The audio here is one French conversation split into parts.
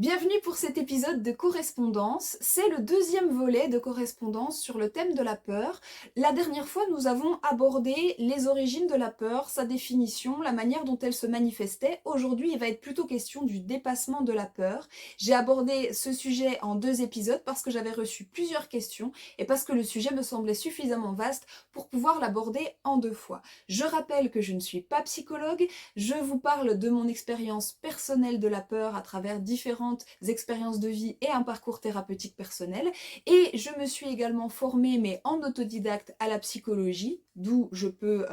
Bienvenue pour cet épisode de correspondance. C'est le deuxième volet de correspondance sur le thème de la peur. La dernière fois, nous avons abordé les origines de la peur, sa définition, la manière dont elle se manifestait. Aujourd'hui, il va être plutôt question du dépassement de la peur. J'ai abordé ce sujet en 2 épisodes parce que j'avais reçu plusieurs questions et parce que le sujet me semblait suffisamment vaste pour pouvoir l'aborder en 2 fois. Je rappelle que je ne suis pas psychologue, je vous parle de mon expérience personnelle de la peur à travers différentes expériences de vie et un parcours thérapeutique personnel. Et je me suis également formée, mais en autodidacte, à la psychologie, d'où je peux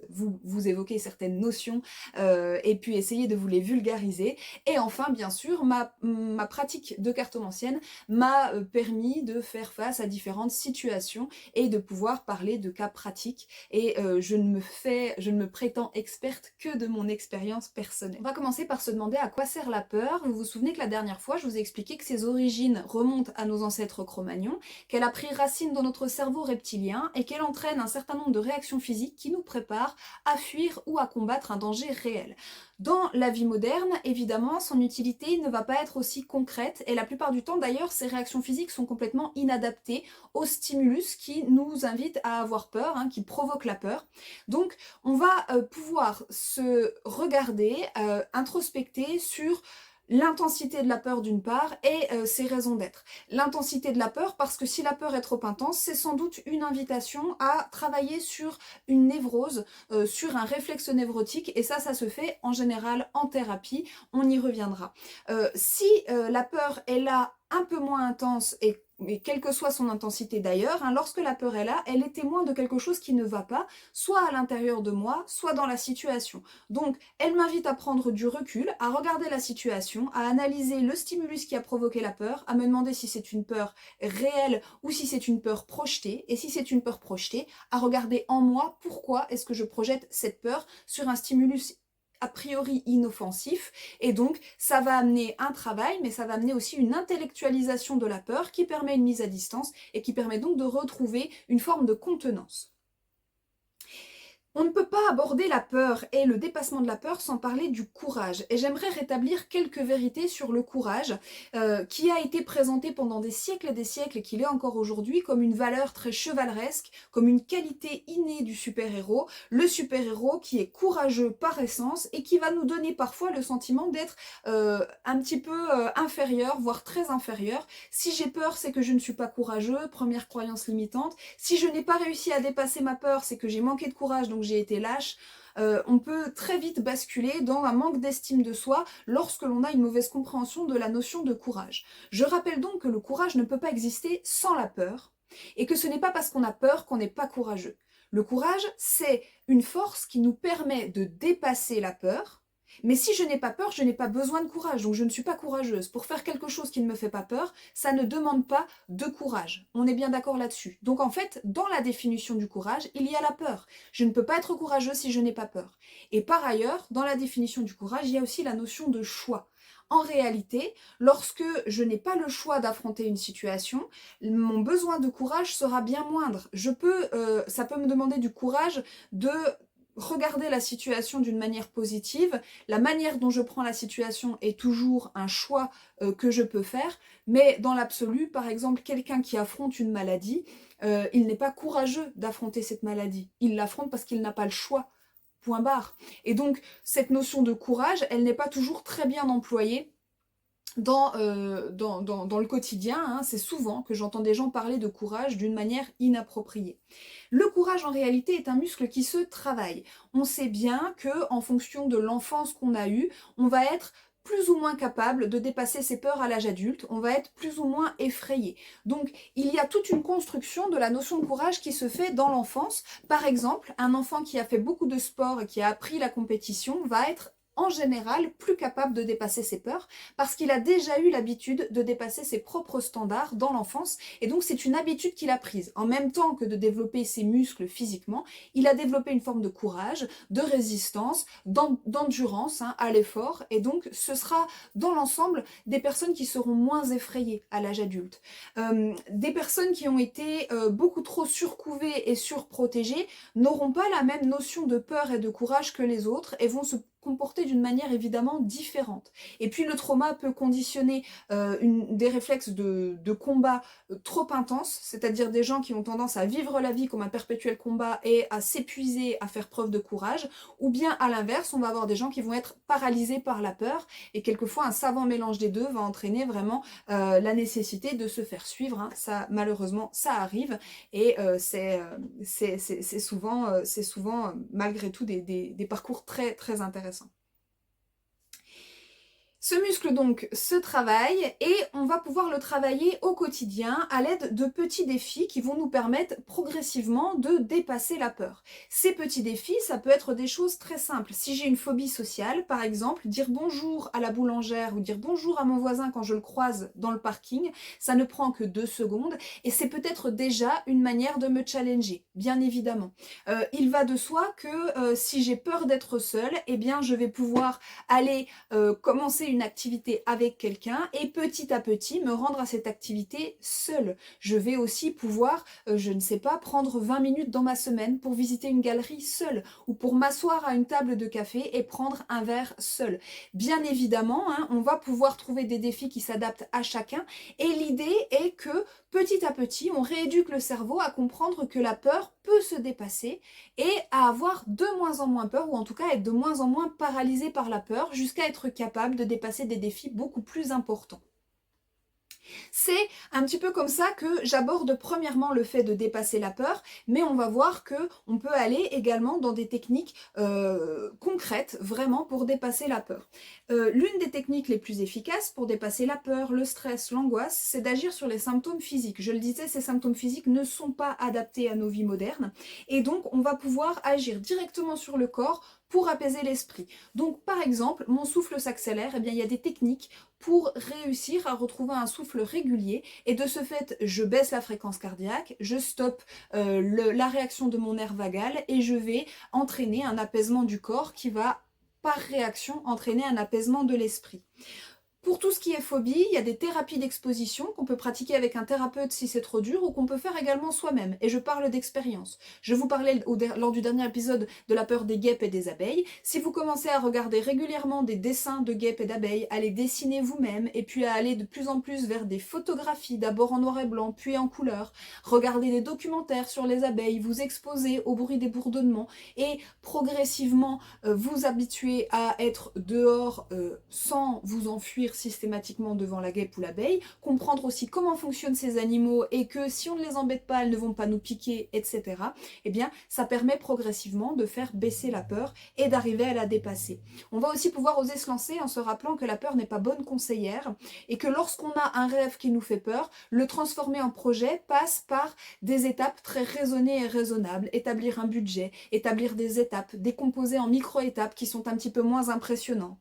vous évoquer certaines notions et puis essayer de vous les vulgariser. Et enfin, bien sûr, ma pratique de cartomancienne m'a permis de faire face à différentes situations et de pouvoir parler de cas pratiques. Et je ne me prétends experte que de mon expérience personnelle. On va commencer par se demander à quoi sert la peur. Vous vous souvenez que la dernière fois, je vous ai expliqué que ses origines remontent à nos ancêtres Cro-Magnons, qu'elle a pris racine dans notre cerveau reptilien et qu'elle entraîne un certain nombre de réactions physiques qui nous préparent à fuir ou à combattre un danger réel. Dans la vie moderne, évidemment, son utilité ne va pas être aussi concrète et la plupart du temps, d'ailleurs, ces réactions physiques sont complètement inadaptées au stimulus qui nous invite à avoir peur, qui provoque la peur. Donc, on va pouvoir se regarder, introspecter sur l'intensité de la peur d'une part et ses raisons d'être. L'intensité de la peur parce que si la peur est trop intense, c'est sans doute une invitation à travailler sur une névrose, sur un réflexe névrotique et ça se fait en général en thérapie, on y reviendra. Si la peur est là un peu moins intense et quelle que soit son intensité d'ailleurs, lorsque la peur est là, elle est témoin de quelque chose qui ne va pas, soit à l'intérieur de moi, soit dans la situation. Donc, elle m'invite à prendre du recul, à regarder la situation, à analyser le stimulus qui a provoqué la peur, à me demander si c'est une peur réelle ou si c'est une peur projetée, et si c'est une peur projetée, à regarder en moi pourquoi est-ce que je projette cette peur sur un stimulus a priori inoffensif, et donc ça va amener un travail, mais ça va amener aussi une intellectualisation de la peur qui permet une mise à distance et qui permet donc de retrouver une forme de contenance. On ne peut pas aborder la peur et le dépassement de la peur sans parler du courage. Et j'aimerais rétablir quelques vérités sur le courage qui a été présenté pendant des siècles et qu'il est encore aujourd'hui comme une valeur très chevaleresque, comme une qualité innée du super-héros. Le super-héros qui est courageux par essence et qui va nous donner parfois le sentiment d'être un petit peu inférieur, voire très inférieur. Si j'ai peur, c'est que je ne suis pas courageux, première croyance limitante. Si je n'ai pas réussi à dépasser ma peur, c'est que j'ai manqué de courage, donc j'ai été lâche. On peut très vite basculer dans un manque d'estime de soi lorsque l'on a une mauvaise compréhension de la notion de courage. Je rappelle donc que le courage ne peut pas exister sans la peur, et que ce n'est pas parce qu'on a peur qu'on n'est pas courageux. Le courage, c'est une force qui nous permet de dépasser la peur, mais si je n'ai pas peur, je n'ai pas besoin de courage, donc je ne suis pas courageuse. Pour faire quelque chose qui ne me fait pas peur, ça ne demande pas de courage. On est bien d'accord là-dessus. Donc en fait, dans la définition du courage, il y a la peur. Je ne peux pas être courageuse si je n'ai pas peur. Et par ailleurs, dans la définition du courage, il y a aussi la notion de choix. En réalité, lorsque je n'ai pas le choix d'affronter une situation, mon besoin de courage sera bien moindre. Ça peut me demander du courage de regarder la situation d'une manière positive. La manière dont je prends la situation est toujours un choix que je peux faire, mais dans l'absolu, par exemple, quelqu'un qui affronte une maladie, il n'est pas courageux d'affronter cette maladie. Il l'affronte parce qu'il n'a pas le choix. Point barre. Et donc, cette notion de courage, elle n'est pas toujours très bien employée dans le quotidien. C'est souvent que j'entends des gens parler de courage d'une manière inappropriée. Le courage, en réalité, est un muscle qui se travaille. On sait bien qu'en fonction de l'enfance qu'on a eue, on va être plus ou moins capable de dépasser ses peurs à l'âge adulte, on va être plus ou moins effrayé. Donc, il y a toute une construction de la notion de courage qui se fait dans l'enfance. Par exemple, un enfant qui a fait beaucoup de sport et qui a appris la compétition va être en général plus capable de dépasser ses peurs parce qu'il a déjà eu l'habitude de dépasser ses propres standards dans l'enfance et donc c'est une habitude qu'il a prise. En même temps que de développer ses muscles physiquement, il a développé une forme de courage, de résistance, d'endurance à l'effort et donc ce sera dans l'ensemble des personnes qui seront moins effrayées à l'âge adulte. Des personnes qui ont été beaucoup trop surcouvées et surprotégées n'auront pas la même notion de peur et de courage que les autres et vont se comporter d'une manière évidemment différente. Et puis le trauma peut conditionner des réflexes de combat trop intenses, c'est-à-dire des gens qui ont tendance à vivre la vie comme un perpétuel combat et à s'épuiser, à faire preuve de courage, ou bien à l'inverse, on va avoir des gens qui vont être paralysés par la peur, et quelquefois un savant mélange des deux va entraîner vraiment la nécessité de se faire suivre, hein. Ça, malheureusement, ça arrive, et c'est souvent malgré tout des parcours très très intéressants. Ce muscle donc se travaille et on va pouvoir le travailler au quotidien à l'aide de petits défis qui vont nous permettre progressivement de dépasser la peur. Ces petits défis, ça peut être des choses très simples. Si j'ai une phobie sociale, par exemple, dire bonjour à la boulangère ou dire bonjour à mon voisin quand je le croise dans le parking, ça ne prend que 2 secondes et c'est peut-être déjà une manière de me challenger, bien évidemment. Il va de soi que si j'ai peur d'être seule, eh bien je vais pouvoir aller commencer une activité avec quelqu'un et petit à petit me rendre à cette activité seule. Je vais aussi pouvoir, je ne sais pas, prendre 20 minutes dans ma semaine pour visiter une galerie seule ou pour m'asseoir à une table de café et prendre un verre seul. Bien évidemment, hein, on va pouvoir trouver des défis qui s'adaptent à chacun et l'idée est que petit à petit, on rééduque le cerveau à comprendre que la peur peut se dépasser et à avoir de moins en moins peur, ou en tout cas être de moins en moins paralysé par la peur, jusqu'à être capable de dépasser des défis beaucoup plus importants. C'est un petit peu comme ça que j'aborde premièrement le fait de dépasser la peur, mais on va voir que on peut aller également dans des techniques concrètes, vraiment pour dépasser la peur. L'une des techniques les plus efficaces pour dépasser la peur, le stress, l'angoisse, c'est d'agir sur les symptômes physiques. Je le disais, ces symptômes physiques ne sont pas adaptés à nos vies modernes, et donc on va pouvoir agir directement sur le corps pour apaiser l'esprit. Donc par exemple, mon souffle s'accélère, eh bien il y a des techniques pour réussir à retrouver un souffle régulier et de ce fait je baisse la fréquence cardiaque, je stoppe la réaction de mon nerf vagal et je vais entraîner un apaisement du corps qui va par réaction entraîner un apaisement de l'esprit. Pour tout ce qui est phobie, il y a des thérapies d'exposition qu'on peut pratiquer avec un thérapeute si c'est trop dur ou qu'on peut faire également soi-même. Et je parle d'expérience. Je vous parlais lors du dernier épisode de la peur des guêpes et des abeilles. Si vous commencez à regarder régulièrement des dessins de guêpes et d'abeilles, à les dessiner vous-même et puis à aller de plus en plus vers des photographies, d'abord en noir et blanc puis en couleur, regarder des documentaires sur les abeilles, vous exposer au bruit des bourdonnements et progressivement vous habituer à être dehors sans vous enfuir systématiquement devant la guêpe ou l'abeille, comprendre aussi comment fonctionnent ces animaux et que si on ne les embête pas, elles ne vont pas nous piquer, etc. Eh bien, ça permet progressivement de faire baisser la peur et d'arriver à la dépasser. On va aussi pouvoir oser se lancer en se rappelant que la peur n'est pas bonne conseillère et que lorsqu'on a un rêve qui nous fait peur, le transformer en projet passe par des étapes très raisonnées et raisonnables, établir un budget, établir des étapes, décomposer en micro-étapes qui sont un petit peu moins impressionnantes.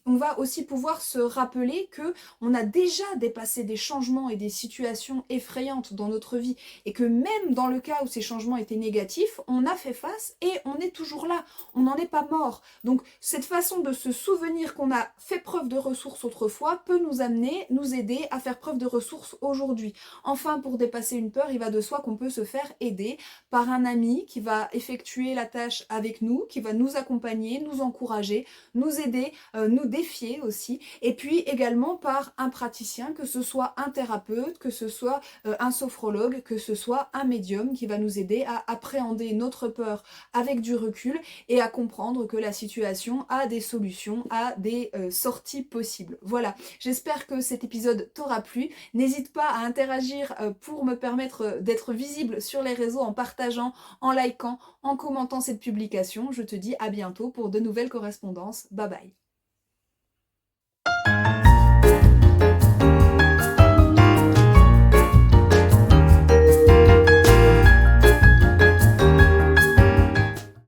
On va aussi pouvoir se rappeler que on a déjà dépassé des changements et des situations effrayantes dans notre vie et que même dans le cas où ces changements étaient négatifs, on a fait face et on est toujours là, on n'en est pas mort. Donc cette façon de se souvenir qu'on a fait preuve de ressources autrefois peut nous amener, nous aider à faire preuve de ressources aujourd'hui. Enfin, pour dépasser une peur, il va de soi qu'on peut se faire aider par un ami qui va effectuer la tâche avec nous, qui va nous accompagner, nous encourager, nous aider, nous défier aussi, et puis également par un praticien, que ce soit un thérapeute, que ce soit un sophrologue, que ce soit un médium qui va nous aider à appréhender notre peur avec du recul et à comprendre que la situation a des solutions, a des sorties possibles. Voilà, j'espère que cet épisode t'aura plu. N'hésite pas à interagir pour me permettre d'être visible sur les réseaux en partageant, en likant, en commentant cette publication. Je te dis à bientôt pour de nouvelles correspondances. Bye bye.